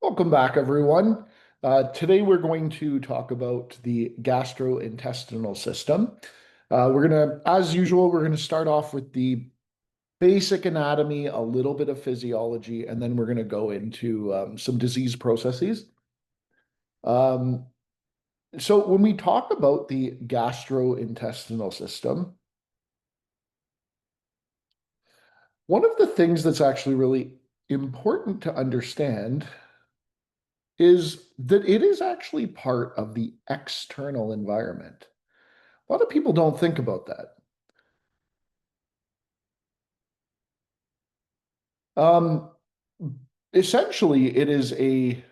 Welcome back, everyone. Today we're going to talk about the gastrointestinal system. As usual, we're going to start off with the basic anatomy, a little bit of physiology, and then we're going to go into some disease processes. Um, so when we talk about the gastrointestinal system, one of the things that's actually really important to understand is that it is actually part of the external environment. A lot of people don't think about that. Um, Essentially, it is a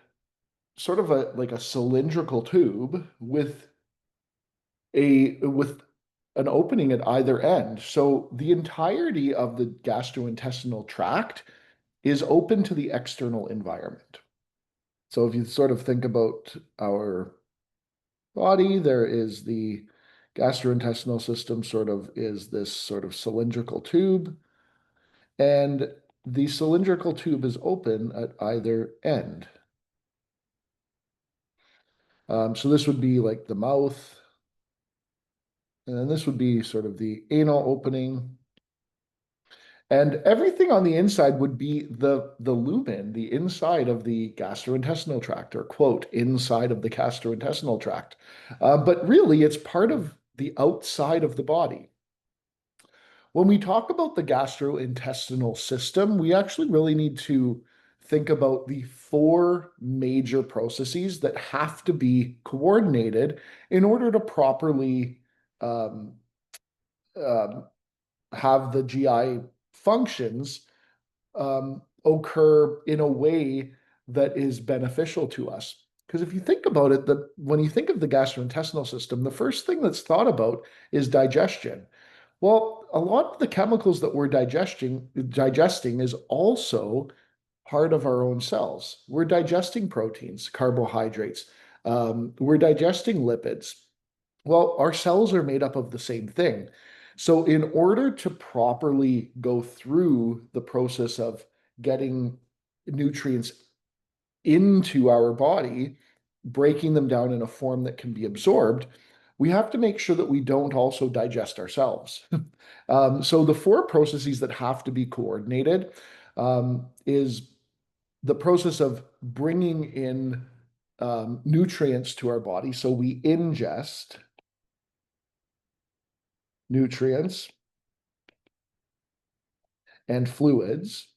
sort of a like a cylindrical tube with an opening at either end. So the entirety of the gastrointestinal tract is open to the external environment. So if you sort of think about our body, there is the gastrointestinal system sort of is this sort of cylindrical tube, and the cylindrical tube is open at either end. So this would be like the mouth, and then this would be sort of the anal opening. And everything on the inside would be the lumen, the inside of the gastrointestinal tract, or quote, inside of the gastrointestinal tract. But really, it's part of the outside of the body. When we talk about the gastrointestinal system, we actually really need to think about the four major processes that have to be coordinated in order to properly um, um, have the GI functions occur in a way that is beneficial to us. Because if you think about it, when you think of the gastrointestinal system, the first thing that's thought about is digestion. Well, a lot of the chemicals that we're digesting is also part of our own cells. We're digesting proteins, carbohydrates. We're digesting lipids. Well, our cells are made up of the same thing. So, in order to properly go through the process of getting nutrients into our body, breaking them down in a form that can be absorbed, we have to make sure that we don't also digest ourselves. So the four processes that have to be coordinated is the process of bringing in nutrients to our body. So we ingest nutrients and fluids.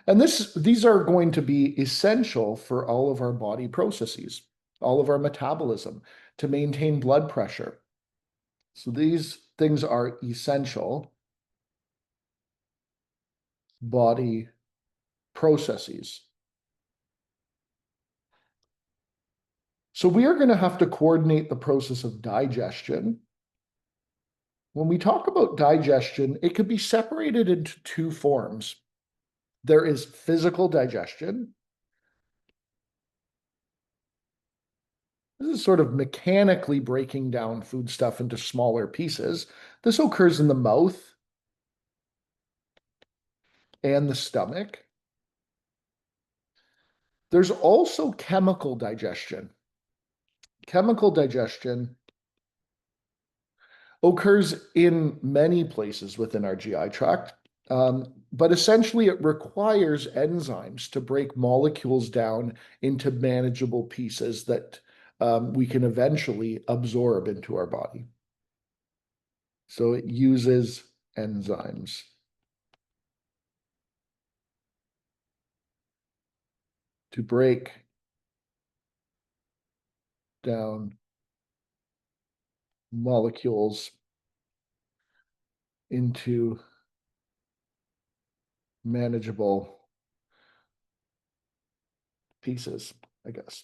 And these are going to be essential for all of our body processes, all of our metabolism, to maintain blood pressure. So these things are essential body processes. So we are going to have to coordinate the process of digestion. When we talk about digestion, it could be separated into two forms. There is physical digestion. This is sort of mechanically breaking down foodstuff into smaller pieces. This occurs in the mouth and the stomach. There's also chemical digestion. Chemical digestion occurs in many places within our GI tract, but essentially it requires enzymes to break molecules down into manageable pieces that we can eventually absorb into our body. So it uses enzymes to break down molecules into manageable pieces, I guess.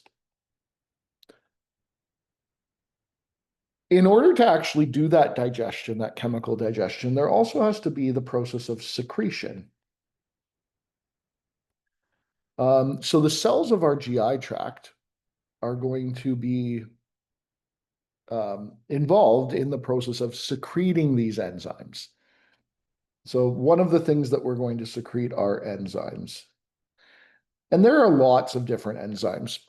In order to actually do that digestion, that chemical digestion, there also has to be the process of secretion. So the cells of our GI tract are going to be involved in the process of secreting these enzymes. So one of the things that we're going to secrete are enzymes. And there are lots of different enzymes.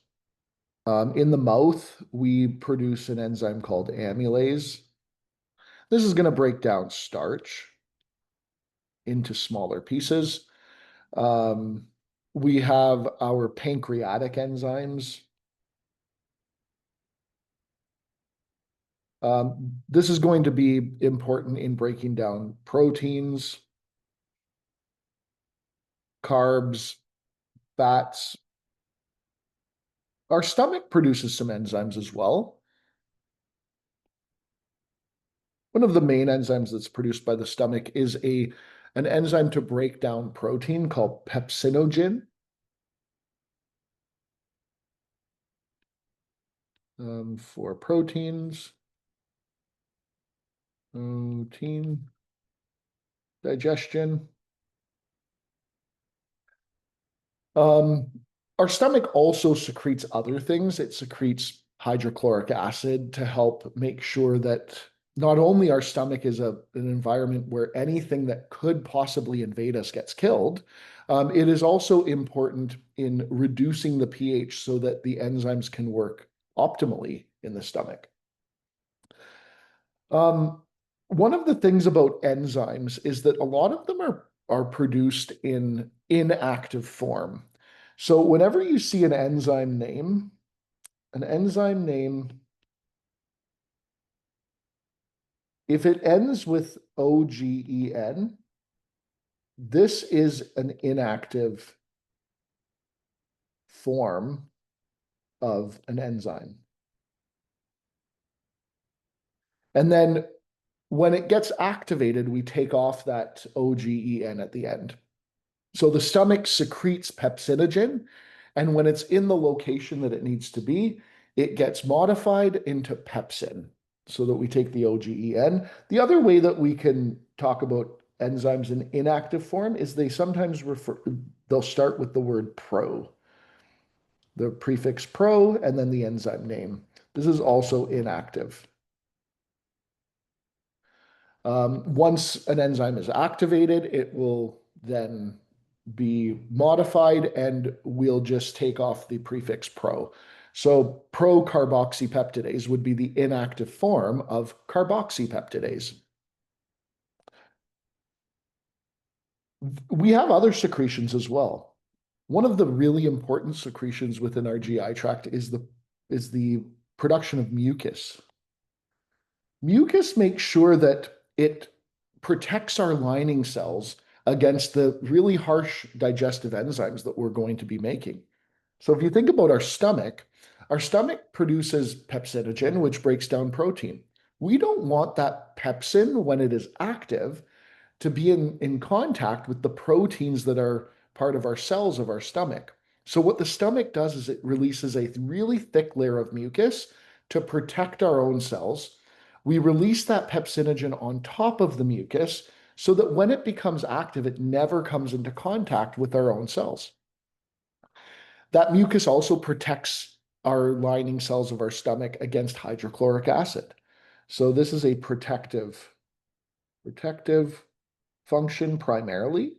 In the mouth, we produce an enzyme called amylase. This is going to break down starch into smaller pieces. Um, we have our pancreatic enzymes. This is going to be important in breaking down proteins, carbs, fats. Our stomach produces some enzymes as well. One of the main enzymes that's produced by the stomach is an enzyme to break down protein called pepsinogen. For proteins, protein digestion. Um, our stomach also secretes other things. It secretes hydrochloric acid to help make sure that not only our stomach is an environment where anything that could possibly invade us gets killed, it is also important in reducing the pH so that the enzymes can work optimally in the stomach. Um, One of the things about enzymes is that a lot of them are produced in inactive form. So whenever you see an enzyme name, if it ends with OGEN, this is an inactive form of an enzyme. And then when it gets activated, we take off that OGEN at the end. So the stomach secretes pepsinogen, and when it's in the location that it needs to be, it gets modified into pepsin so that we take the OGEN. The other way that we can talk about enzymes in inactive form is they'll start with the word pro, the prefix pro, and then the enzyme name. This is also inactive. Once an enzyme is activated, it will then be modified and we'll just take off the prefix pro. So procarboxypeptidase would be the inactive form of carboxypeptidase. We have other secretions as well. One of the really important secretions within our GI tract is the production of mucus. Mucus makes sure that it protects our lining cells against the really harsh digestive enzymes that we're going to be making. So if you think about our stomach produces pepsinogen, which breaks down protein. We don't want that pepsin, when it is active, to be in contact with the proteins that are part of our cells of our stomach. So what the stomach does is it releases a really thick layer of mucus to protect our own cells. We release that pepsinogen on top of the mucus so that when it becomes active, it never comes into contact with our own cells. That mucus also protects our lining cells of our stomach against hydrochloric acid. So this is a protective function primarily.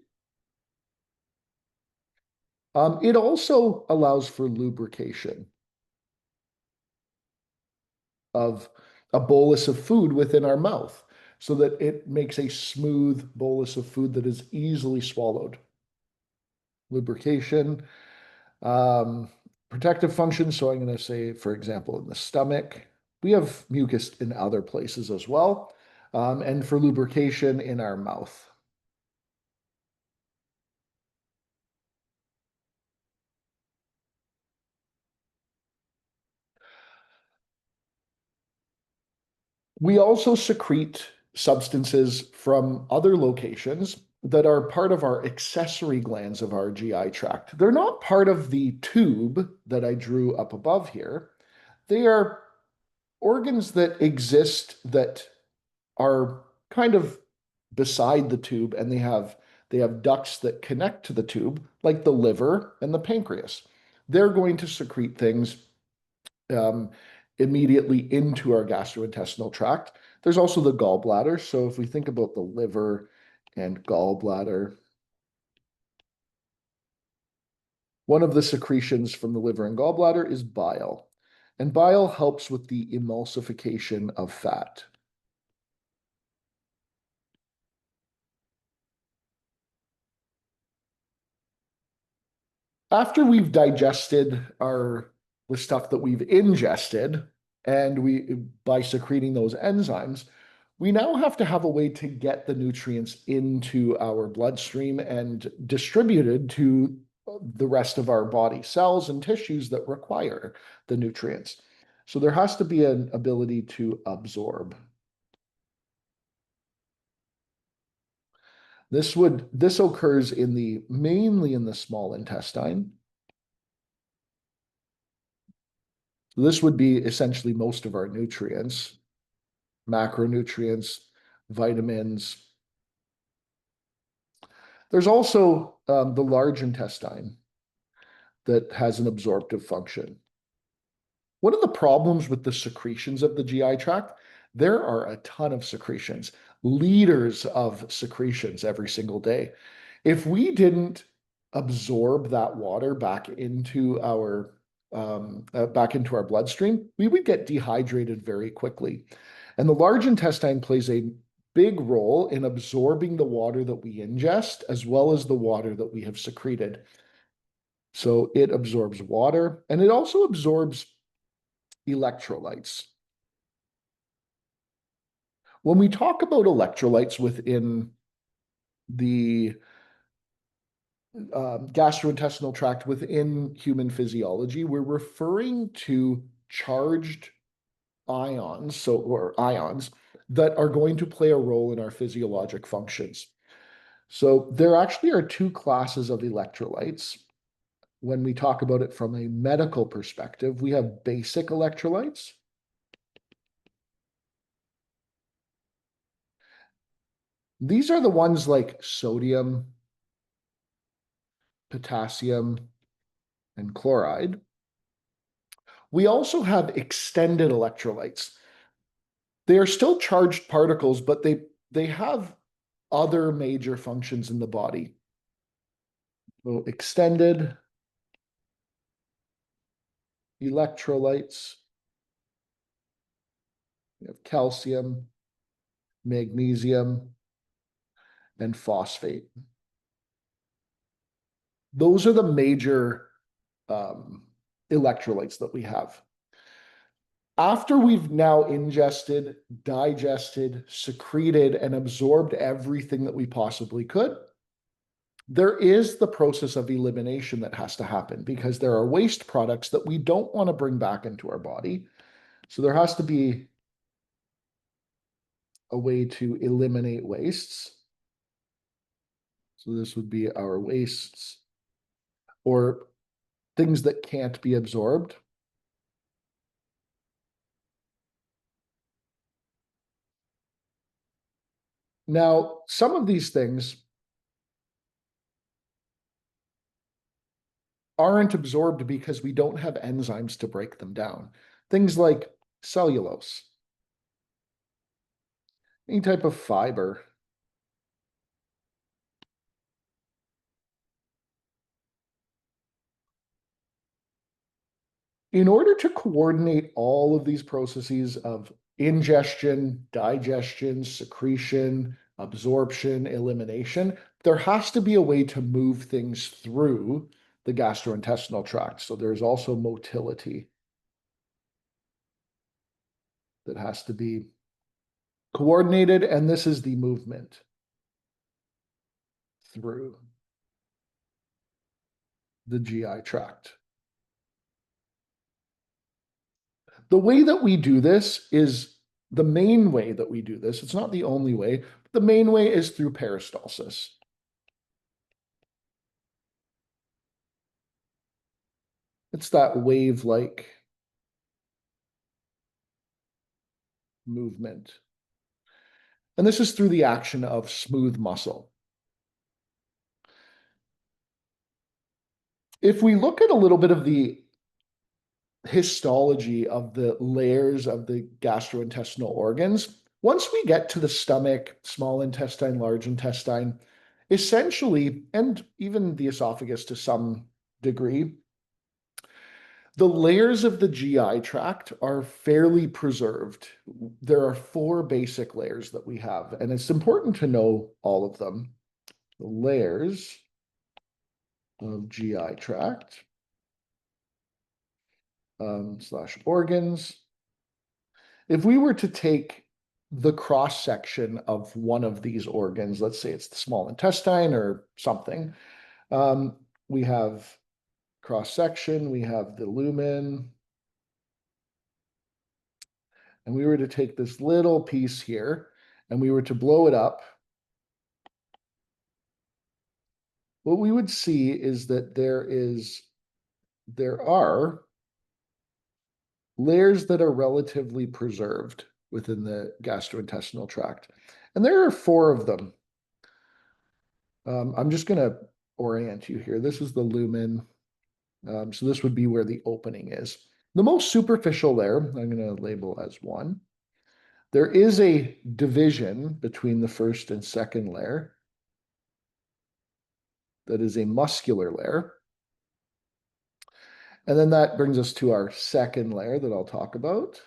It also allows for lubrication of a bolus of food within our mouth so that it makes a smooth bolus of food that is easily swallowed. Lubrication, um, protective function. So I'm going to say, for example, in the stomach, we have mucus in other places as well. And for lubrication in our mouth. We also secrete substances from other locations that are part of our accessory glands of our GI tract. They're not part of the tube that I drew up above here. They are organs that exist that are kind of beside the tube, and they have ducts that connect to the tube, like the liver and the pancreas. They're going to secrete things um, immediately into our gastrointestinal tract. There's also the gallbladder. So if we think about the liver and gallbladder, One of the secretions from the liver and gallbladder is bile, and bile helps with the emulsification of fat. After we've digested the stuff that we've ingested, and we by secreting those enzymes, we now have to have a way to get the nutrients into our bloodstream and distributed to the rest of our body cells and tissues that require the nutrients. So there has to be an ability to absorb. This occurs mainly in the small intestine. This would be essentially most of our nutrients, macronutrients, vitamins. There's also the large intestine that has an absorptive function. One of the problems with the secretions of the GI tract, there are a ton of secretions, liters of secretions every single day. If we didn't absorb that water back into our bloodstream, we would get dehydrated very quickly. And the large intestine plays a big role in absorbing the water that we ingest as well as the water that we have secreted. So it absorbs water and it also absorbs electrolytes. When we talk about electrolytes within the gastrointestinal tract within human physiology, we're referring to charged ions, or ions that are going to play a role in our physiologic functions. So there actually are two classes of electrolytes. When we talk about it from a medical perspective, we have basic electrolytes. These are the ones like sodium, potassium, and chloride. We also have extended electrolytes. They are still charged particles, but they have other major functions in the body. So extended electrolytes. We have calcium, magnesium, and phosphate. Those are the major electrolytes that we have. After we've now ingested, digested, secreted, and absorbed everything that we possibly could, there is the process of elimination that has to happen because there are waste products that we don't want to bring back into our body. So there has to be a way to eliminate wastes. So this would be our wastes or things that can't be absorbed. Now, some of these things aren't absorbed because we don't have enzymes to break them down. Things like cellulose, any type of fiber. In order to coordinate all of these processes of ingestion, digestion, secretion, absorption, elimination, there has to be a way to move things through the gastrointestinal tract. So there's also motility that has to be coordinated, and this is the movement through the GI tract. The way that we do this is the main way that we do this. It's not the only way. But the main way is through peristalsis. It's that wave-like movement. And this is through the action of smooth muscle. If we look at a little bit of the histology of the layers of the gastrointestinal organs, once we get to the stomach, small intestine, large intestine, essentially, and even the esophagus to some degree. The layers of the GI tract are fairly preserved. There are four basic layers that we have, and it's important to know all of them. The layers of GI tract slash organs. If we were to take the cross section of one of these organs, let's say it's the small intestine or something, we have cross section, we have the lumen, and we were to take this little piece here and we were to blow it up, what we would see is that there are layers that are relatively preserved within the gastrointestinal tract. And there are four of them. I'm just going to orient you here. This is the lumen. So this would be where the opening is. The most superficial layer, I'm going to label as 1. There is a division between the first and second layer. That is a muscular layer. And then that brings us to our second layer that I'll talk about.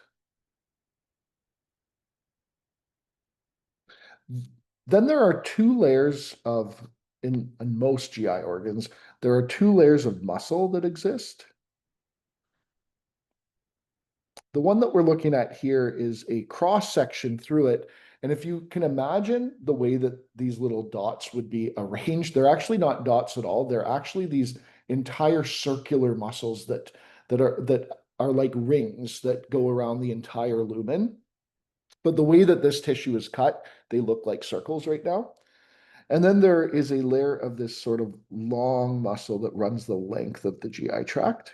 Then there are two layers of, in most GI organs, there are two layers of muscle that exist. The one that we're looking at here is a cross section through it. And if you can imagine the way that these little dots would be arranged, they're actually not dots at all. They're actually these entire circular muscles that are like rings that go around the entire lumen. But the way that this tissue is cut, they look like circles right now. And then there is a layer of this sort of long muscle that runs the length of the GI tract.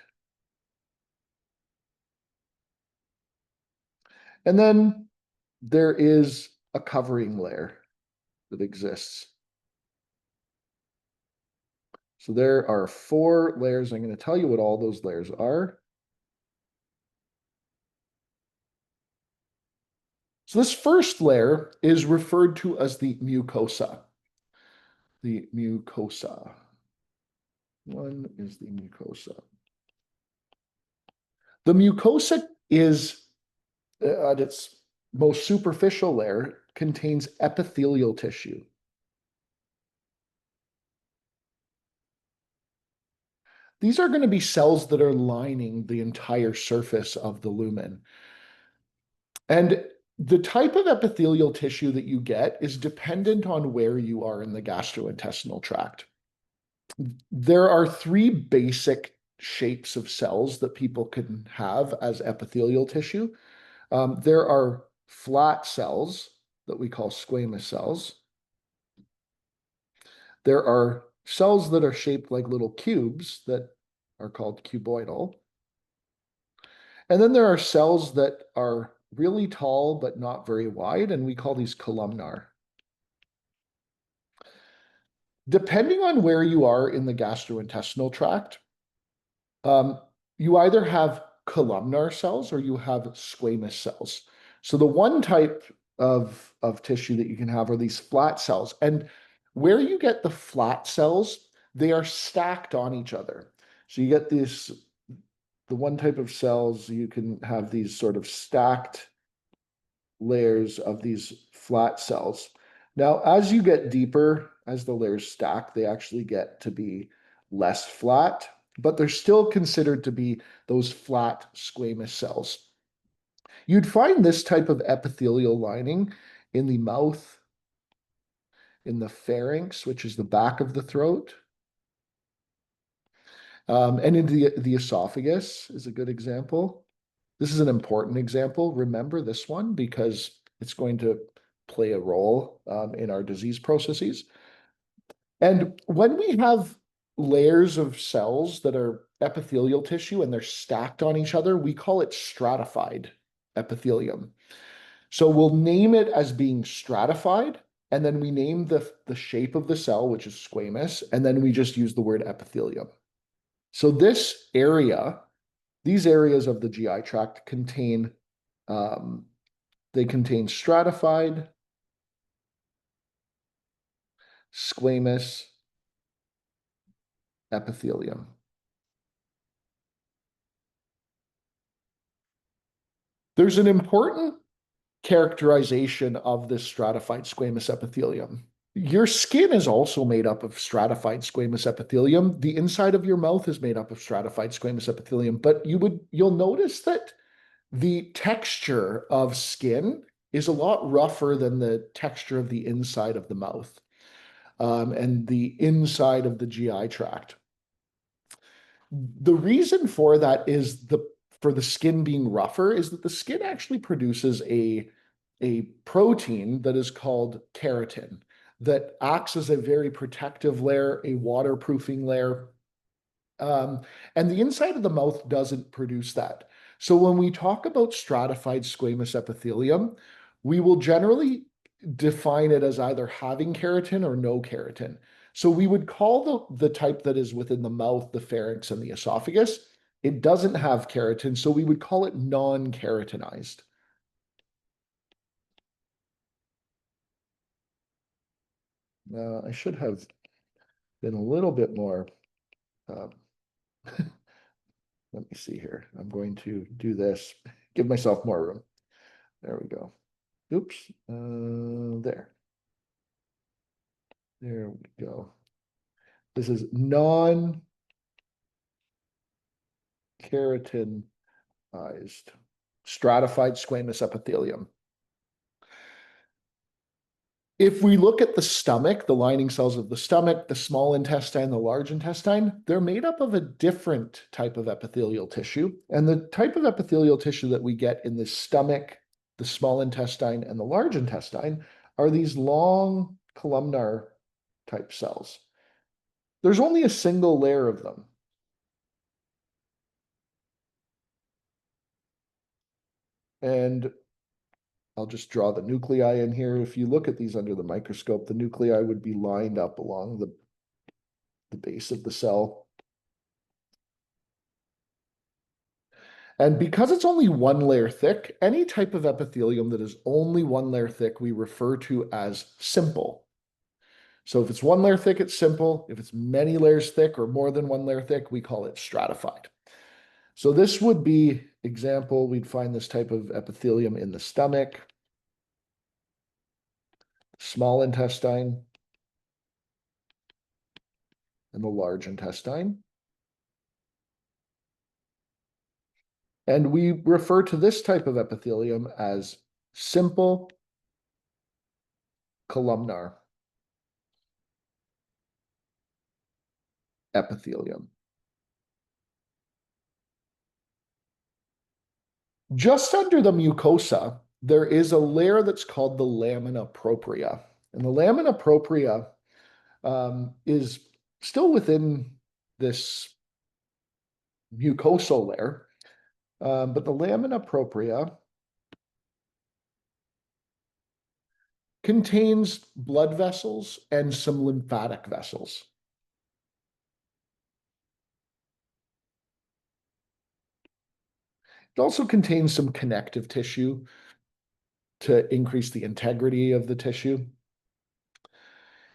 And then there is a covering layer that exists. So there are four layers. I'm going to tell you what all those layers are. So this first layer is referred to as the mucosa. The mucosa. One is the mucosa. The mucosa is, at its most superficial layer, contains epithelial tissue. These are going to be cells that are lining the entire surface of the lumen. And the type of epithelial tissue that you get is dependent on where you are in the gastrointestinal tract. There are three basic shapes of cells that people can have as epithelial tissue. There are flat cells that we call squamous cells. There are cells that are shaped like little cubes that are called cuboidal. And then there are cells that are really tall but not very wide, and we call these columnar. Depending on where you are in the gastrointestinal tract, you either have columnar cells or you have squamous cells. So the one type of tissue that you can have are these flat cells. And where you get the flat cells, they are stacked on each other. So you get this, the one type of cells, you can have these sort of stacked layers of these flat cells. Now, as you get deeper, as the layers stack, they actually get to be less flat, but they're still considered to be those flat squamous cells. You'd find this type of epithelial lining in the mouth, in the pharynx, which is the back of the throat, and in the esophagus is a good example. This is an important example. Remember this one because it's going to play a role in our disease processes. And when we have layers of cells that are epithelial tissue and they're stacked on each other, we call it stratified epithelium. So we'll name it as being stratified, and then we name the shape of the cell, which is squamous, and then we just use the word epithelium. So this area, these areas of the GI tract contain, they contain stratified, squamous epithelium. There's an important characterization of this stratified squamous epithelium. Your skin is also made up of stratified squamous epithelium. The inside of your mouth is made up of stratified squamous epithelium, but you'll notice that the texture of skin is a lot rougher than the texture of the inside of the mouth, and the inside of the GI tract. The reason for that is for the skin being rougher is that the skin actually produces a protein that is called keratin that acts as a very protective layer, a waterproofing layer. Um, and the inside of the mouth doesn't produce that. So when we talk about stratified squamous epithelium, we will generally define it as either having keratin or no keratin. So we would call the type that is within the mouth, the pharynx, and the esophagus. It doesn't have keratin, so we would call it non-keratinized. I should have been a little bit more. Uh, let me see here. I'm going to do this, give myself more room. There we go. Oops. There. There we go. This is non-keratinized stratified squamous epithelium. If we look at the stomach, the lining cells of the stomach, the small intestine, the large intestine, they're made up of a different type of epithelial tissue. And the type of epithelial tissue that we get in the stomach, the small intestine, and the large intestine are these long columnar type cells. There's only a single layer of them. And I'll just draw the nuclei in here. If you look at these under the microscope, the nuclei would be lined up along the base of the cell. And because it's only one layer thick, any type of epithelium that is only one layer thick, we refer to as simple. So if it's one layer thick, it's simple. If it's many layers thick or more than one layer thick, we call it stratified. So this would be example, we'd find this type of epithelium in the stomach, small intestine, and the large intestine. And we refer to this type of epithelium as simple columnar epithelium. Just under the mucosa, there is a layer that's called the lamina propria. And the lamina propria is still within this mucosal layer, but the lamina propria contains blood vessels and some lymphatic vessels. It also contains some connective tissue to increase the integrity of the tissue.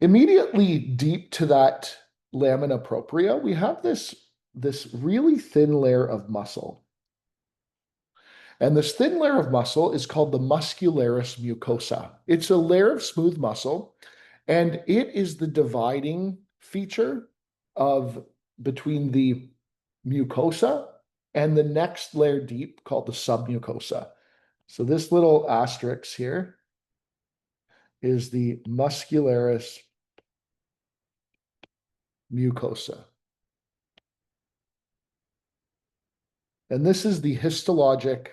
Immediately deep to that lamina propria, we have this really thin layer of muscle. And this thin layer of muscle is called the muscularis mucosa. It's a layer of smooth muscle, and it is the dividing feature of between the mucosa and the next layer deep called the submucosa. So this little asterisk here is the muscularis mucosa. And this is the histologic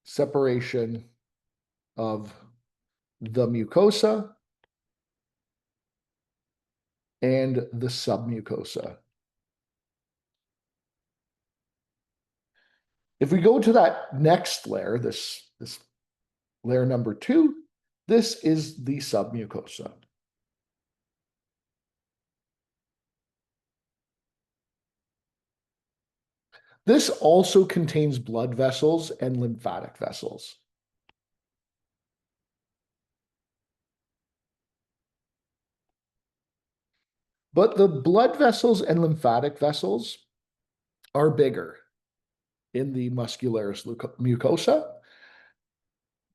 separation of the mucosa and the submucosa. If we go to that next layer, this layer number 2, this is the submucosa. This also contains blood vessels and lymphatic vessels. But the blood vessels and lymphatic vessels are bigger in the muscularis mucosa.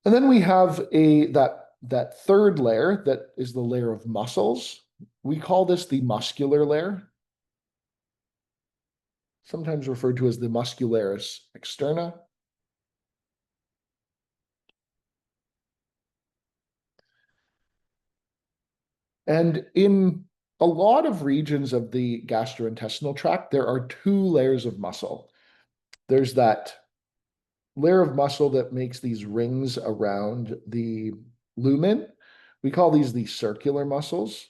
And then we have that third layer that is the layer of muscles. We call this the muscular layer, sometimes referred to as the muscularis externa. And in a lot of regions of the gastrointestinal tract, there are two layers of muscle. There's that layer of muscle that makes these rings around the lumen. We call these the circular muscles.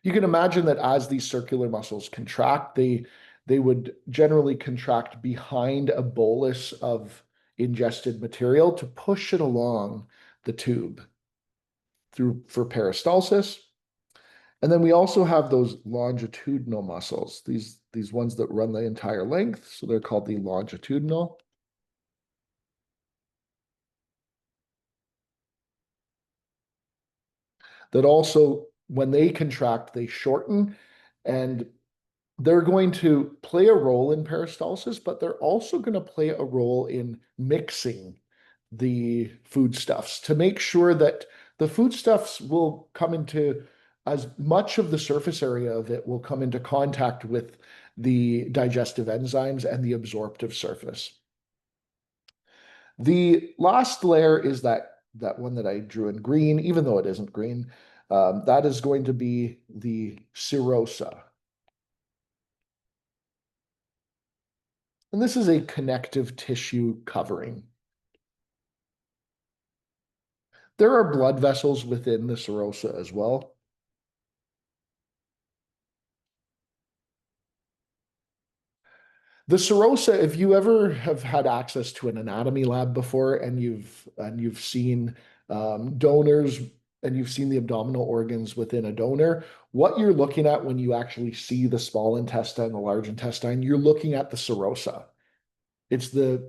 You can imagine that as these circular muscles contract, they would generally contract behind a bolus of ingested material to push it along the tube through for peristalsis. And then we also have those longitudinal muscles, these ones that run the entire length. So they're called the longitudinal. That also, when they contract, they shorten, and they're going to play a role in peristalsis, but they're also going to play a role in mixing the foodstuffs to make sure that the foodstuffs will come into as much of the surface area of it will come into contact with the digestive enzymes and the absorptive surface. The last layer is that one that I drew in green, even though it isn't green. That is going to be the serosa. And this is a connective tissue covering. There are blood vessels within the serosa as well. The serosa, if you ever have had access to an anatomy lab before and you've seen donors and you've seen the abdominal organs within a donor, what you're looking at when you actually see the small intestine, the large intestine, you're looking at the serosa. It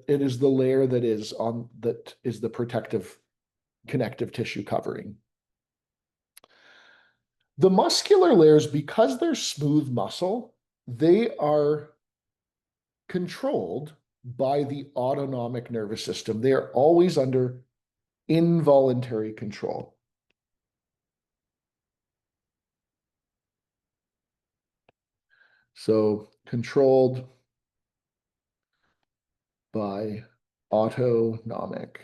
is the layer that is the protective connective tissue covering. The muscular layers, because they're smooth muscle, they are controlled by the autonomic nervous system. They are always under involuntary control. So controlled by autonomic.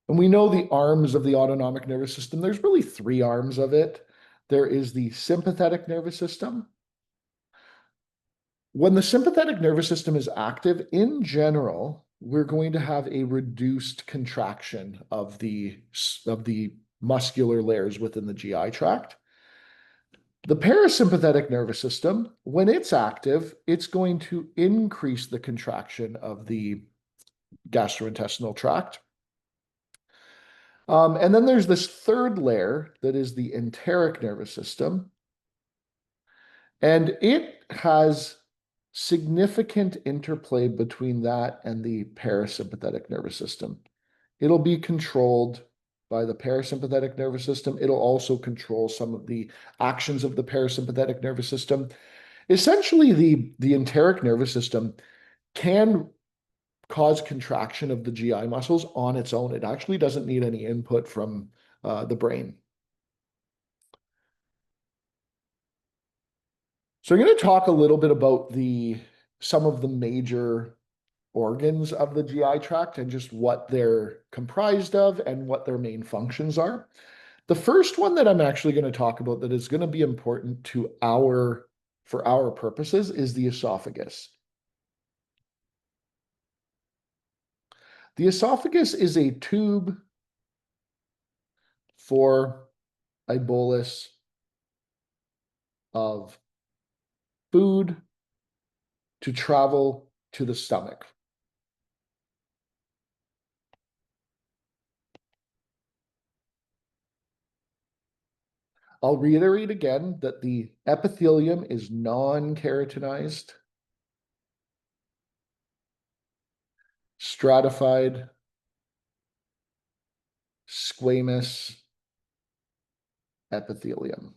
And we know the arms of the autonomic nervous system. There's really three arms of it. There is the sympathetic nervous system. When the sympathetic nervous system is active, in general, we're going to have a reduced contraction of the muscular layers within the GI tract. The parasympathetic nervous system, when it's active, it's going to increase the contraction of the gastrointestinal tract. And then there's this third layer that is the enteric nervous system. And it has significant interplay between that and the parasympathetic nervous system. It'll be controlled by the parasympathetic nervous system. It'll also control some of the actions of the parasympathetic nervous system. Essentially, the enteric nervous system can cause contraction of the GI muscles on its own. It actually doesn't need any input from the brain. So I'm going to talk a little bit about some of the major organs of the GI tract and just what they're comprised of and what their main functions are. The first one that I'm actually going to talk about that is going to be important for our purposes is the esophagus. The esophagus is a tube for a bolus of food to travel to the stomach. I'll reiterate again that the epithelium is non-keratinized, stratified, squamous epithelium.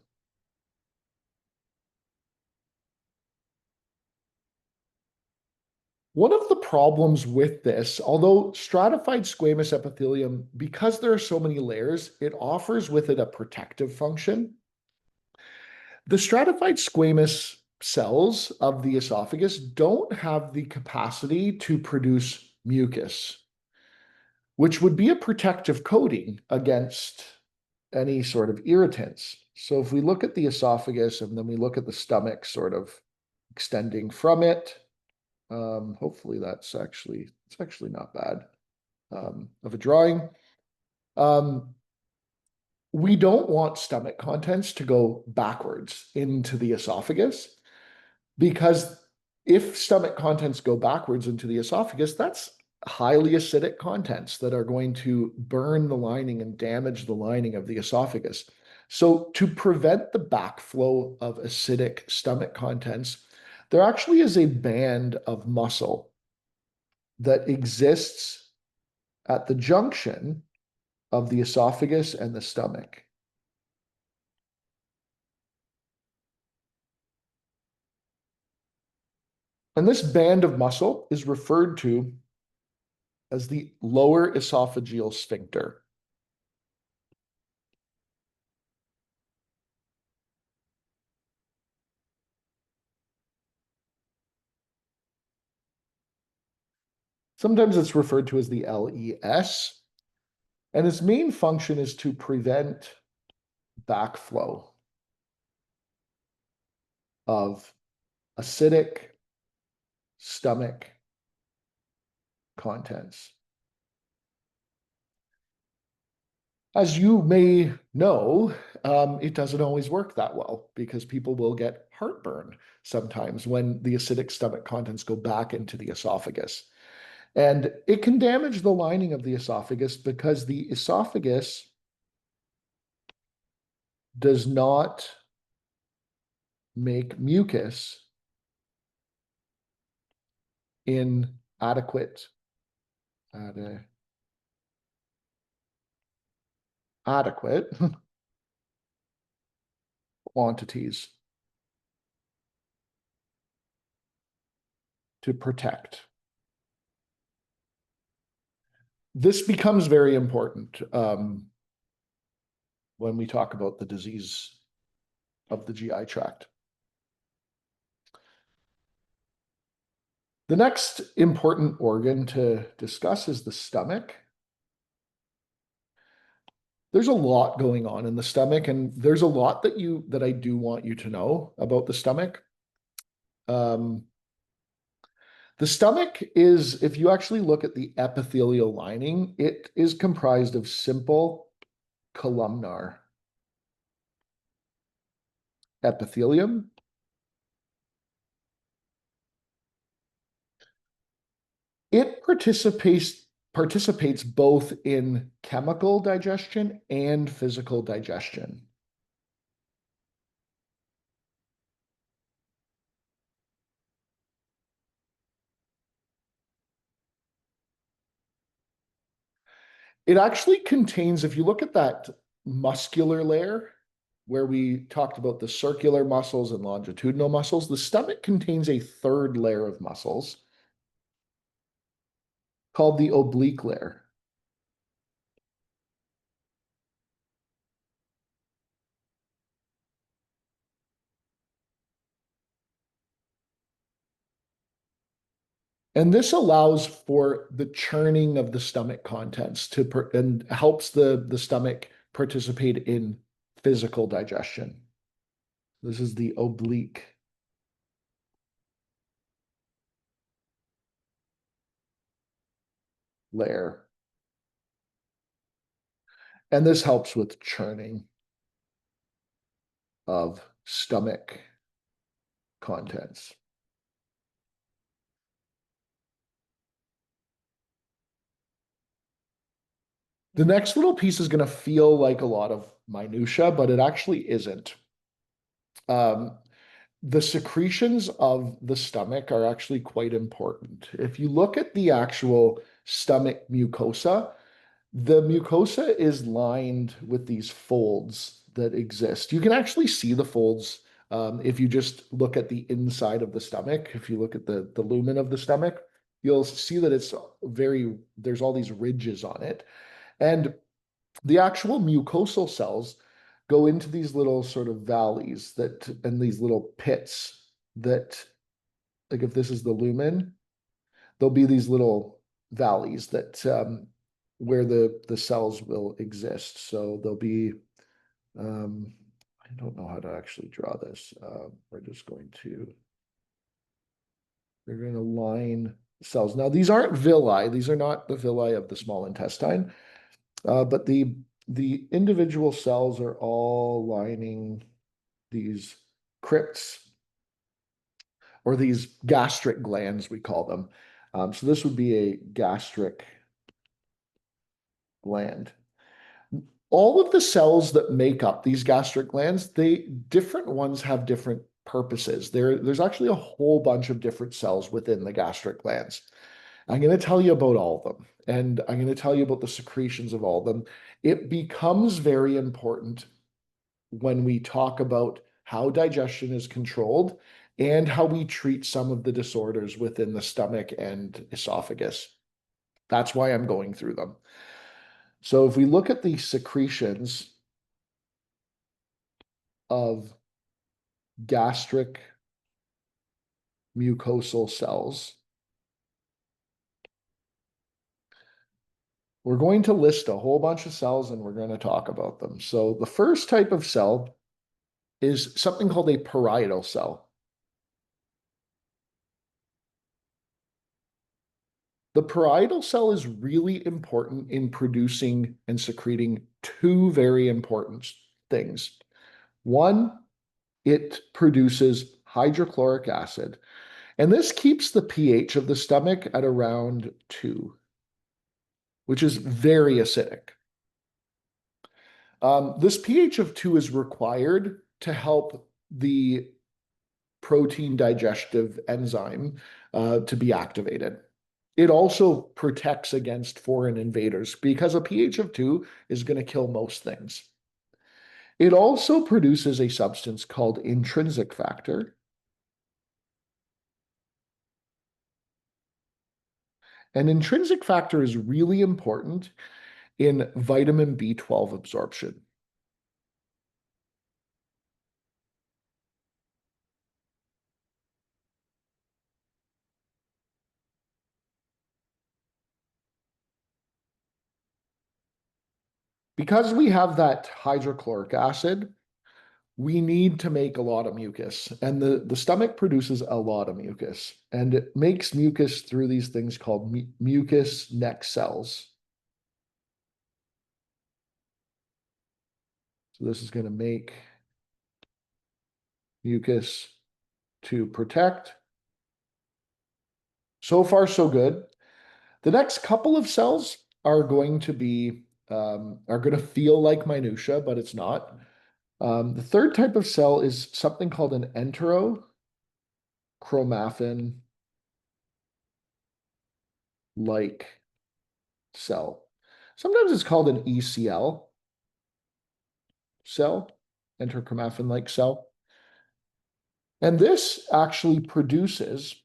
One of the problems with this, although stratified squamous epithelium, because there are so many layers, it offers with it a protective function. The stratified squamous cells of the esophagus don't have the capacity to produce mucus, which would be a protective coating against any sort of irritants. So if we look at the esophagus and then we look at the stomach sort of extending from it, hopefully it's actually not bad of a drawing. We don't want stomach contents to go backwards into the esophagus, because if stomach contents go backwards into the esophagus, that's highly acidic contents that are going to burn the lining and damage the lining of the esophagus. So to prevent the backflow of acidic stomach contents, there actually is a band of muscle that exists at the junction of the esophagus and the stomach. And this band of muscle is referred to as the lower esophageal sphincter. Sometimes it's referred to as the LES, and its main function is to prevent backflow of acidic stomach contents. As you may know, it doesn't always work that well, because people will get heartburn sometimes when the acidic stomach contents go back into the esophagus. And it can damage the lining of the esophagus because the esophagus does not make mucus in adequate quantities to protect. This becomes very important when we talk about the disease of the GI tract. The next important organ to discuss is the stomach. There's a lot going on in the stomach, and there's a lot that I do want you to know about the stomach. The stomach is, if you actually look at the epithelial lining, it is comprised of simple columnar epithelium. It participates both in chemical digestion and physical digestion. It actually contains, if you look at that muscular layer where we talked about the circular muscles and longitudinal muscles, the stomach contains a third layer of muscles called the oblique layer. And this allows for the churning of the stomach contents and helps the stomach participate in physical digestion. This is the oblique layer. And this helps with churning of stomach contents. The next little piece is going to feel like a lot of minutia, but it actually isn't. Um, the secretions of the stomach are actually quite important. If you look at the actual stomach mucosa, the mucosa is lined with these folds that exist. You can actually see the folds if you just look at the inside of the stomach. If you look at the lumen of the stomach, you'll see that there's all these ridges on it. And the actual mucosal cells go into these little sort of valleys and these little pits that, like if this is the lumen, there'll be these little valleys that where the cells will exist. So there'll be, I don't know how to actually draw this. We're going to line cells. Now, these aren't villi. These are not the villi of the small intestine, but the individual cells are all lining these crypts or these gastric glands, we call them. So this would be a gastric gland. All of the cells that make up these gastric glands, different ones have different purposes. There's actually a whole bunch of different cells within the gastric glands. I'm going to tell you about all of them, and I'm going to tell you about the secretions of all of them. It becomes very important when we talk about how digestion is controlled and how we treat some of the disorders within the stomach and esophagus. That's why I'm going through them. So if we look at the secretions of gastric mucosal cells, we're going to list a whole bunch of cells and we're going to talk about them. So the first type of cell is something called a parietal cell. The parietal cell is really important in producing and secreting two very important things. One, it produces hydrochloric acid, and this keeps the pH of the stomach at around 2, which is very acidic. This pH of 2 is required to help the protein digestive enzyme to be activated. It also protects against foreign invaders because a pH of 2 is going to kill most things. It also produces a substance called intrinsic factor. And intrinsic factor is really important in vitamin B12 absorption. Because we have that hydrochloric acid, we need to make a lot of mucus, and the stomach produces a lot of mucus, and it makes mucus through these things called mucus neck cells. So this is going to make mucus to protect. So far, so good. The next couple of cells are going to feel like minutia, but it's not. The third type of cell is something called an enterochromaffin-like cell. Sometimes it's called an ECL cell, enterochromaffin-like cell. And this actually produces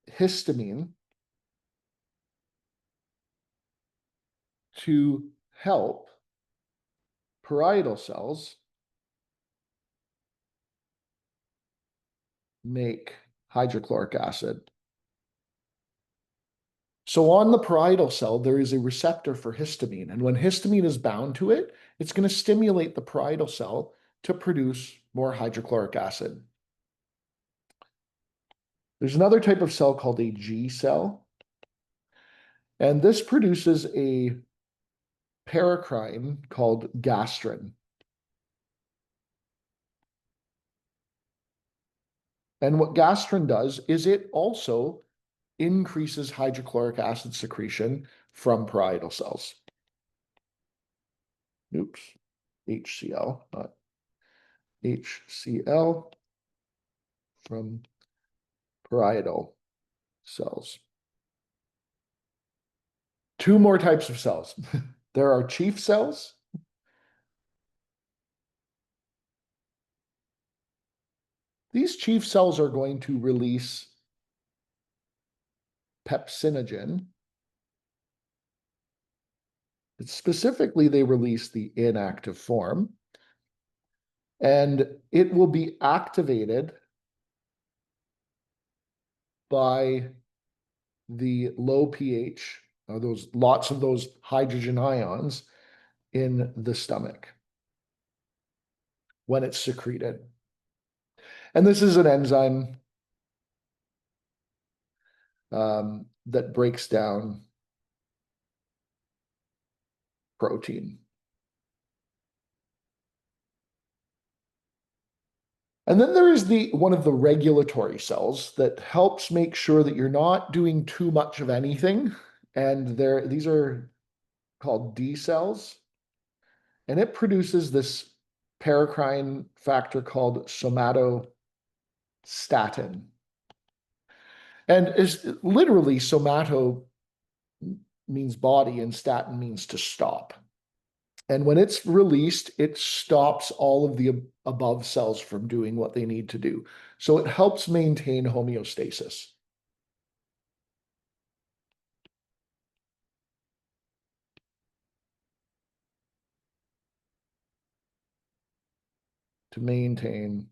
histamine to help parietal cells make hydrochloric acid. So on the parietal cell, there is a receptor for histamine. And when histamine is bound to it, it's going to stimulate the parietal cell to produce more hydrochloric acid. There's another type of cell called a G cell. And this produces a paracrine called gastrin. And what gastrin does is it also increases hydrochloric acid secretion from parietal cells. oops, HCl, not HCl from parietal cells. Two more types of cells. There are chief cells. These chief cells are going to release pepsinogen. Specifically, they release the inactive form, and it will be activated by the low pH, those lots of those hydrogen ions in the stomach when it's secreted. And this is an enzyme that breaks down protein. And then there is one of the regulatory cells that helps make sure that you're not doing too much of anything. And these are called D cells. And it produces this paracrine factor called somatostatin. And is literally somato means body and statin means to stop. And when it's released, it stops all of the above cells from doing what they need to do. So it helps maintain homeostasis. To maintain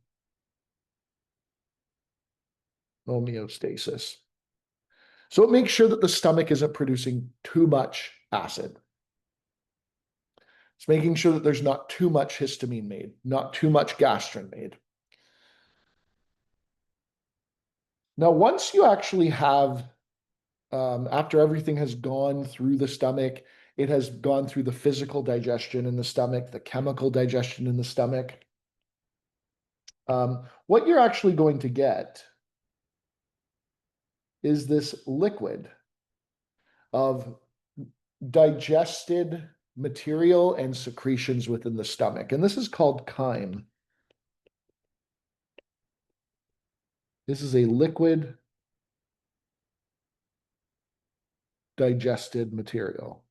homeostasis. So it makes sure that the stomach isn't producing too much acid. It's making sure that there's not too much histamine made, not too much gastrin made. Now, once you actually have, after everything has gone through the stomach, it has gone through the physical digestion in the stomach, the chemical digestion in the stomach. What you're actually going to get is this liquid of digested material and secretions within the stomach. And this is called chyme. This is a liquid digested material.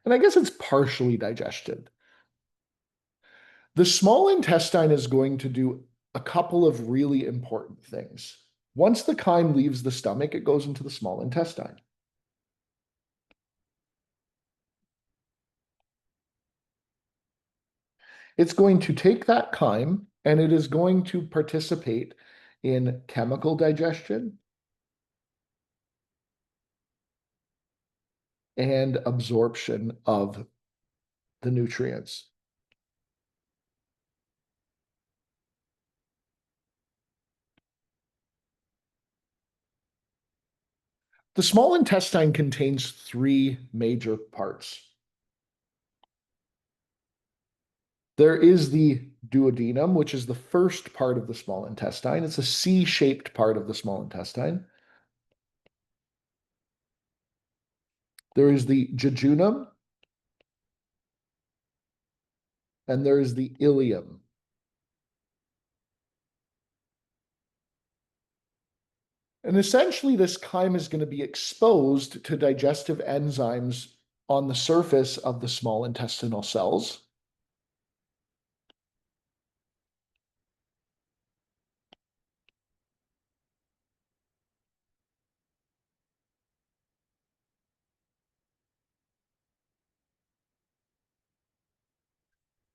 And I guess it's partially digested. The small intestine is going to do a couple of really important things. Once the chyme leaves the stomach, it goes into the small intestine. It's going to take that chyme and it is going to participate in chemical digestion and absorption of the nutrients. The small intestine contains three major parts. There is the duodenum, which is the first part of the small intestine. It's a C-shaped part of the small intestine. There is the jejunum, and there is the ileum. And essentially, this chyme is going to be exposed to digestive enzymes on the surface of the small intestinal cells.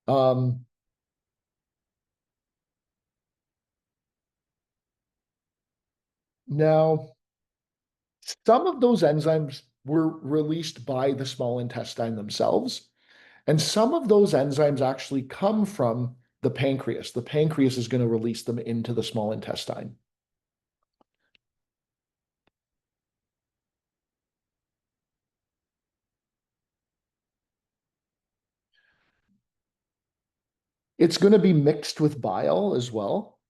Um, Now, some of those enzymes were released by the small intestine themselves, and some of those enzymes actually come from the pancreas. The pancreas is going to release them into the small intestine. It's going to be mixed with bile as well.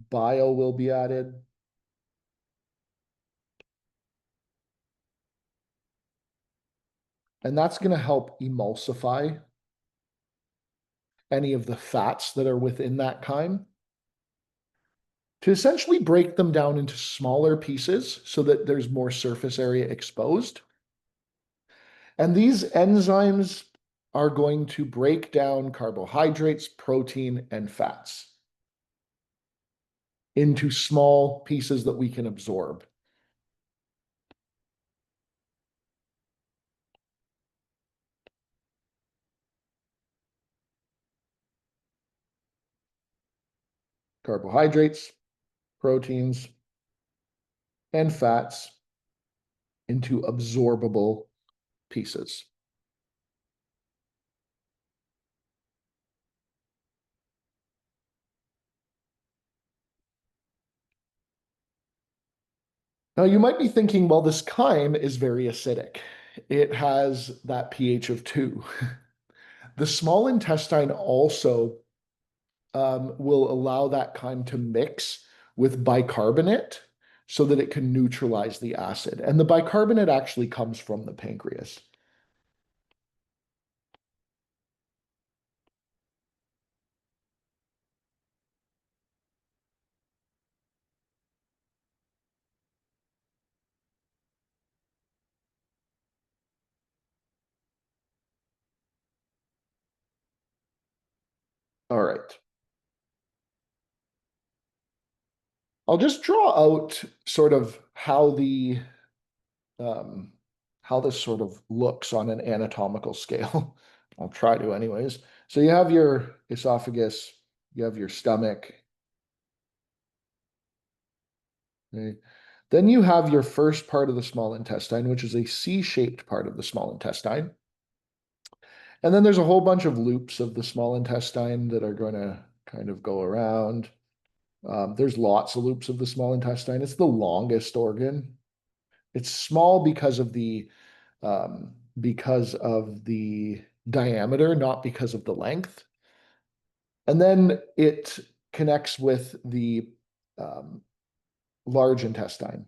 Bile will be added. And that's going to help emulsify any of the fats that are within that chyme to essentially break them down into smaller pieces so that there's more surface area exposed. And these enzymes are going to break down carbohydrates, protein, and fats into small pieces that we can absorb. Carbohydrates, proteins, and fats into absorbable pieces. Now, you might be thinking, well, this chyme is very acidic. It has that pH of 2. The small intestine also will allow that chyme to mix with bicarbonate so that it can neutralize the acid. And the bicarbonate actually comes from the pancreas. All right. I'll just draw out sort of um, how this sort of looks on an anatomical scale. I'll try to anyways. So you have your esophagus, you have your stomach. Okay. Then you have your first part of the small intestine, which is a C-shaped part of the small intestine. And then there's a whole bunch of loops of the small intestine that are going to kind of go around. There's lots of loops of the small intestine. It's the longest organ. It's small because of the diameter, not because of the length. And then it connects with the um, large intestine.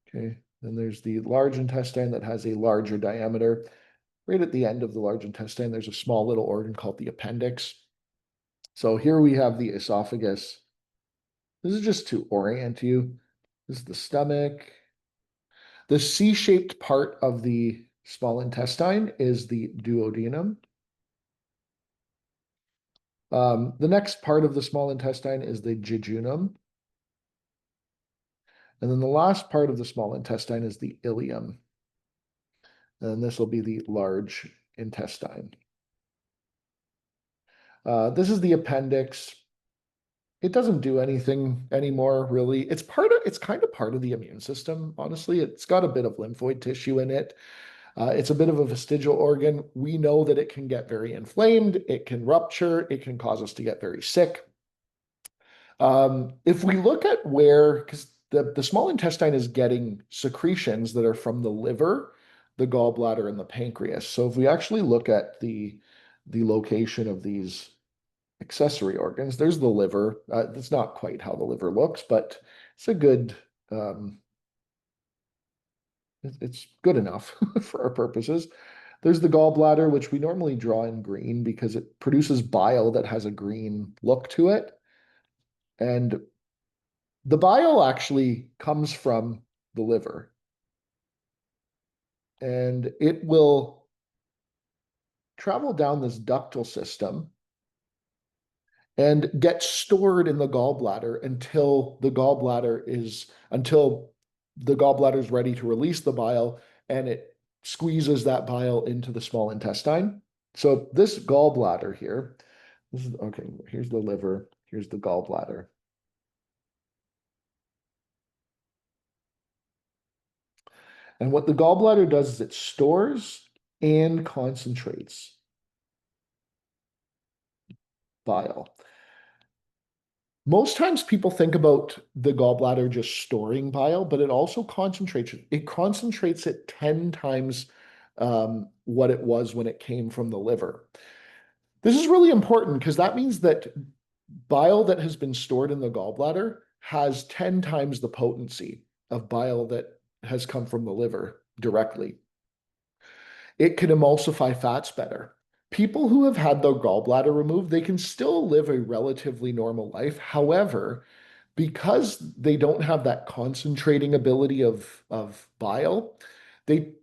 Okay. Then there's the large intestine that has a larger diameter. Right at the end of the large intestine, there's a small little organ called the appendix. So here we have the esophagus. This is just to orient you. This is the stomach. The C-shaped part of the small intestine is the duodenum. The next part of the small intestine is the jejunum. And then the last part of the small intestine is the ileum. And this will be the large intestine. This is the appendix. It doesn't do anything anymore, really. It's kind of part of the immune system, honestly. It's got a bit of lymphoid tissue in it. It's a bit of a vestigial organ. We know that it can get very inflamed, it can rupture, it can cause us to get very sick. If we look at where, because the small intestine is getting secretions that are from the liver, the gallbladder, and the pancreas. So if we actually look at the location of these accessory organs, there's the liver. That's not quite how the liver looks, but it's a good, it's good enough for our purposes. There's the gallbladder, which we normally draw in green because it produces bile that has a green look to it. And the bile actually comes from the liver, and it will travel down this ductal system and get stored in the gallbladder until the gallbladder is ready to release the bile, and it squeezes that bile into the small intestine. So this gallbladder here, this is okay, here's the liver, here's the gallbladder. And what the gallbladder does is it stores and concentrates bile. Most times people think about the gallbladder just storing bile, but it also concentrates it. It concentrates it 10 times what it was when it came from the liver. This is really important because that means that bile that has been stored in the gallbladder has 10 times the potency of bile that has come from the liver directly. It can emulsify fats better. People who have had their gallbladder removed, they can still live a relatively normal life. However, because they don't have that concentrating ability of bile,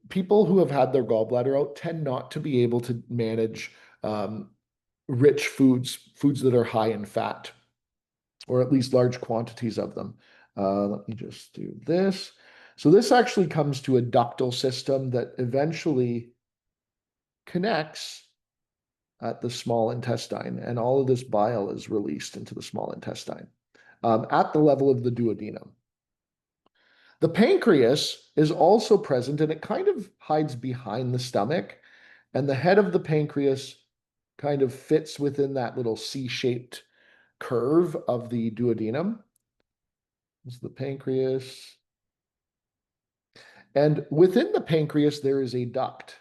people who have had their gallbladder out tend not to be able to manage um, rich foods that are high in fat, or at least large quantities of them. Let me just do this. So this actually comes to a ductal system that eventually connects at the small intestine, and all of this bile is released into the small intestine at the level of the duodenum. The pancreas is also present, and it kind of hides behind the stomach, and the head of the pancreas kind of fits within that little C-shaped curve of the duodenum. This is the pancreas. And within the pancreas, there is a duct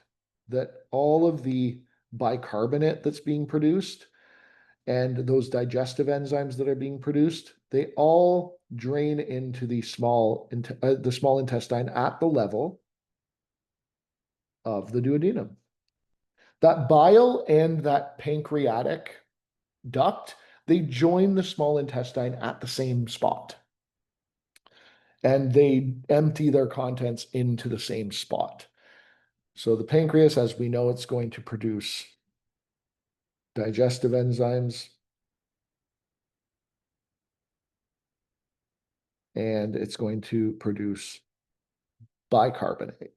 that all of the bicarbonate that's being produced and those digestive enzymes that are being produced, they all drain into the small intestine at the level of the duodenum. That bile and that pancreatic duct, they join the small intestine at the same spot. And they empty their contents into the same spot. So the pancreas, as we know, it's going to produce digestive enzymes, and it's going to produce bicarbonate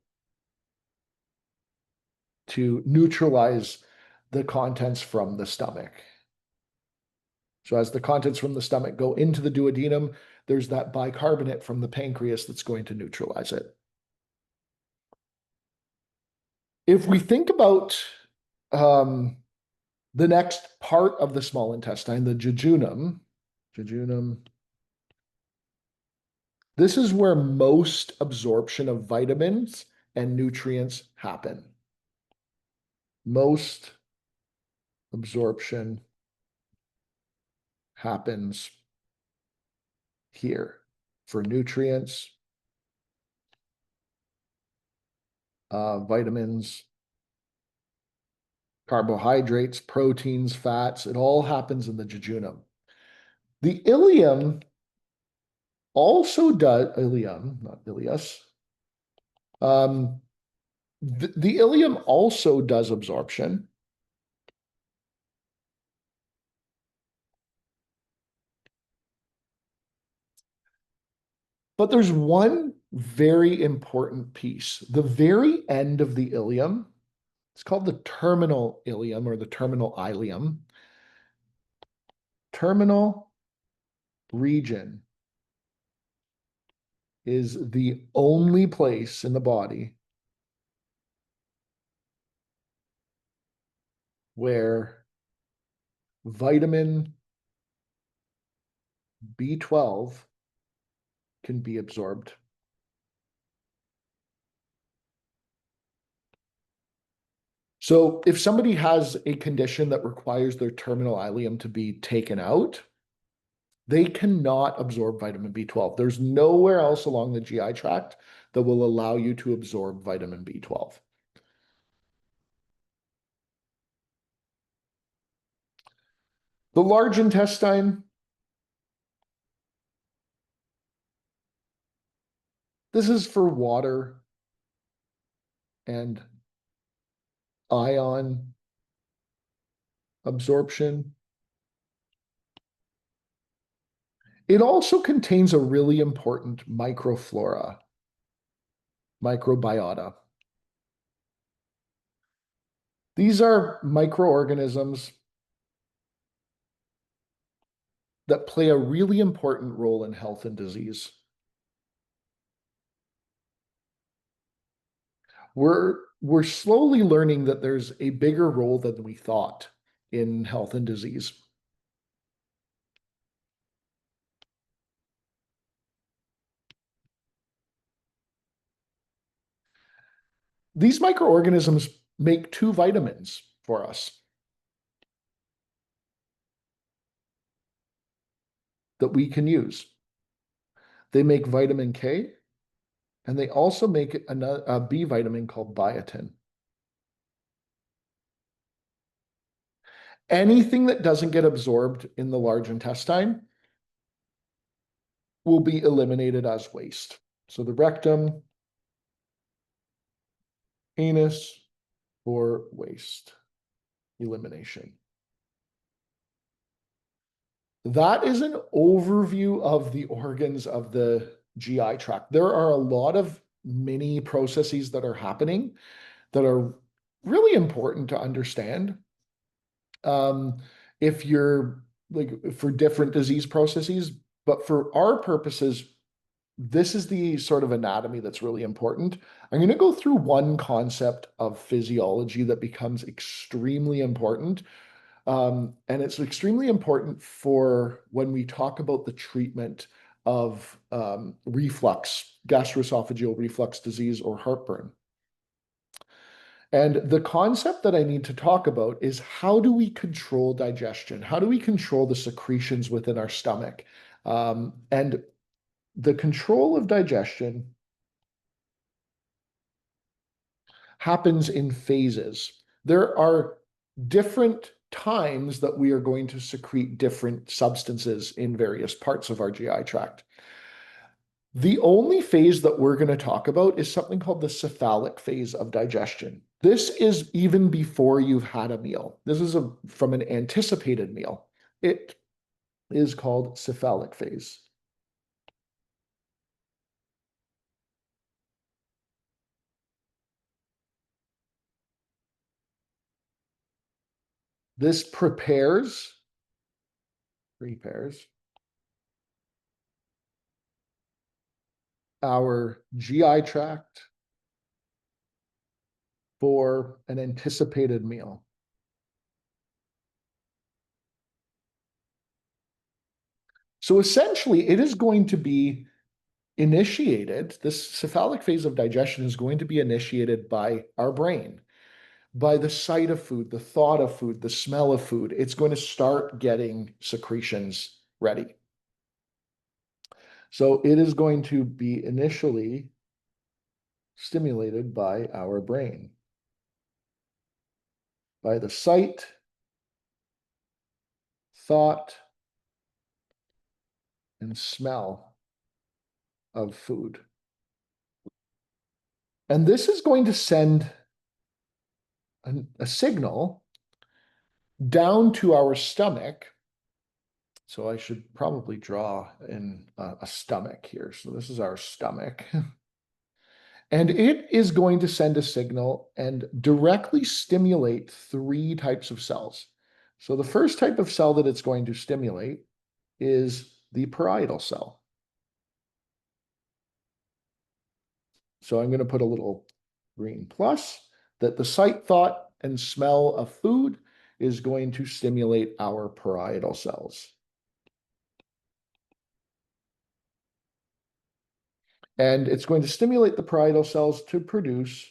to neutralize the contents from the stomach. So as the contents from the stomach go into the duodenum, there's that bicarbonate from the pancreas that's going to neutralize it. If we think about the next part of the small intestine, the jejunum, this is where most absorption of vitamins and nutrients happen. Most absorption happens here for nutrients, vitamins, carbohydrates, proteins, fats. It all happens in the jejunum. The ileum also does, ileum, not ileus. The ileum also does absorption. But there's one very important piece. The very end of the ileum, it's called the terminal ileum or the terminal ileum. Terminal region is the only place in the body where vitamin B12 can be absorbed. So if somebody has a condition that requires their terminal ileum to be taken out, they cannot absorb vitamin B12. There's nowhere else along the GI tract that will allow you to absorb vitamin B12. The large intestine, this is for water and ion absorption. It also contains a really important microbiota. These are microorganisms that play a really important role in health and disease. We're slowly learning that there's a bigger role than we thought in health and disease. These microorganisms make two vitamins for us that we can use. They make vitamin K, and they also make a B vitamin called biotin. Anything that doesn't get absorbed in the large intestine will be eliminated as waste. So the rectum, anus, for waste elimination. That is an overview of the organs of the GI tract. There are a lot of mini processes that are happening that are really important to understand. Um, if you're like for different disease processes, but for our purposes, this is the sort of anatomy that's really important. I'm going to go through one concept of physiology that becomes extremely important. And it's extremely important for when we talk about the treatment of reflux, gastroesophageal reflux disease, or heartburn. And the concept that I need to talk about is how do we control digestion? How do we control the secretions within our stomach? And the control of digestion happens in phases. There are different times that we are going to secrete different substances in various parts of our GI tract. The only phase that we're going to talk about is something called the cephalic phase of digestion. This is even before you've had a meal. This is from an anticipated meal. It is called cephalic phase. This prepares our GI tract for an anticipated meal. So essentially, it is going to be initiated, this cephalic phase of digestion is going to be initiated by our brain, by the sight of food, the thought of food, the smell of food. It's going to start getting secretions ready. So it is going to be initially stimulated by our brain, by the sight, thought, and smell of food. And this is going to send a signal down to our stomach. So I should probably draw in a stomach here. So this is our stomach. And it is going to send a signal and directly stimulate three types of cells. So the first type of cell that it's going to stimulate is the parietal cell. So I'm going to put a little green plus that the sight, thought, and smell of food is going to stimulate our parietal cells. And it's going to stimulate the parietal cells to produce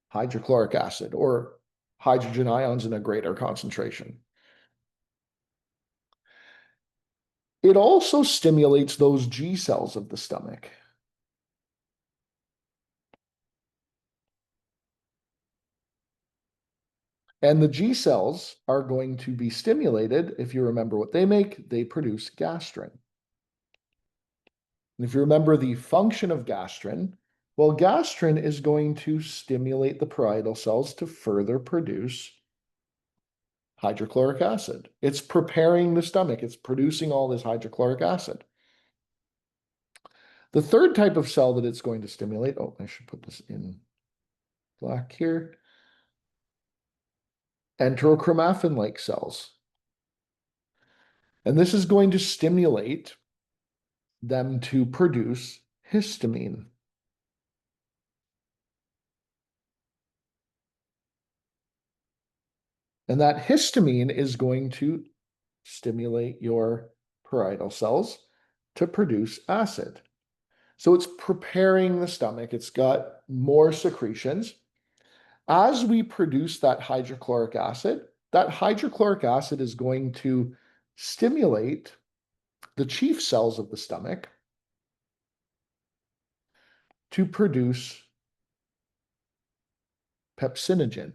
hydrochloric acid or hydrogen ions in a greater concentration. It also stimulates those G cells of the stomach. And the G cells are going to be stimulated. If you remember what they make, they produce gastrin. And if you remember the function of gastrin, well, gastrin is going to stimulate the parietal cells to further produce hydrochloric acid. It's preparing the stomach. It's producing all this hydrochloric acid. The third type of cell that it's going to stimulate, oh, I should put this in black here, enterochromaffin-like cells. And this is going to stimulate them to produce histamine. And that histamine is going to stimulate your parietal cells to produce acid. So it's preparing the stomach. It's got more secretions. As we produce that hydrochloric acid is going to stimulate the chief cells of the stomach to produce pepsinogen.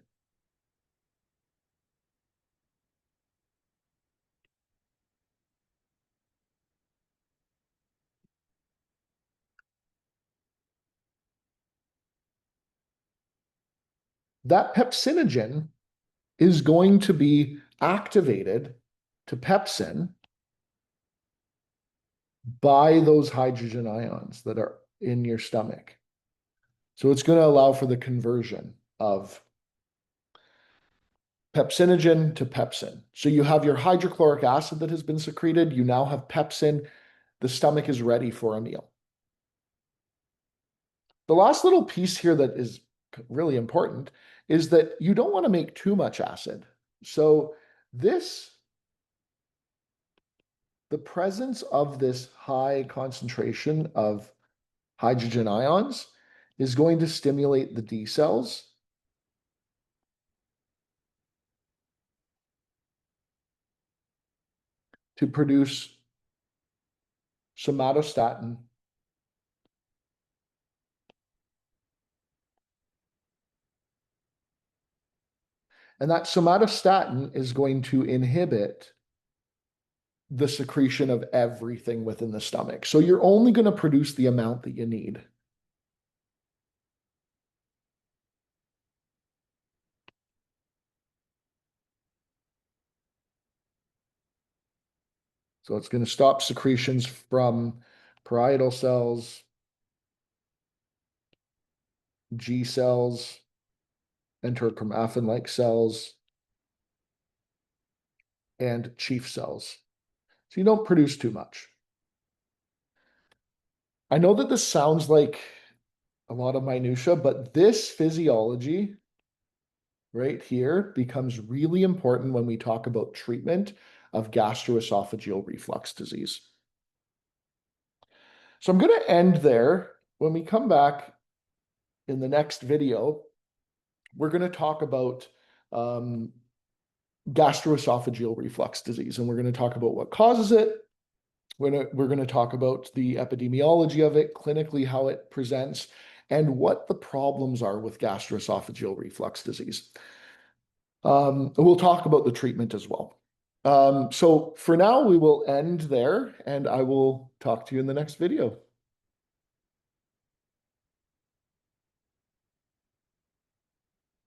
that pepsinogen is going to be activated to pepsin by those hydrogen ions that are in your stomach. So it's going to allow for the conversion of pepsinogen to pepsin. So you have your hydrochloric acid that has been secreted. You now have pepsin. The stomach is ready for a meal. The last little piece here that is really important is that you don't want to make too much acid. So the presence of this high concentration of hydrogen ions is going to stimulate the D cells to produce somatostatin, and that somatostatin is going to inhibit the secretion of everything within the stomach. So you're only going to produce the amount that you need. So it's going to stop secretions from parietal cells, G cells, enterochromaffin-like cells, and chief cells. So you don't produce too much. I know that this sounds like a lot of minutia, but this physiology right here becomes really important when we talk about treatment of gastroesophageal reflux disease. So I'm going to end there. When we come back in the next video, we're going to talk about gastroesophageal reflux disease, and we're going to talk about what causes it. We're going to talk about the epidemiology of it, clinically how it presents, and what the problems are with gastroesophageal reflux disease. We'll talk about the treatment as well. So for now, we will end there, and I will talk to you in the next video.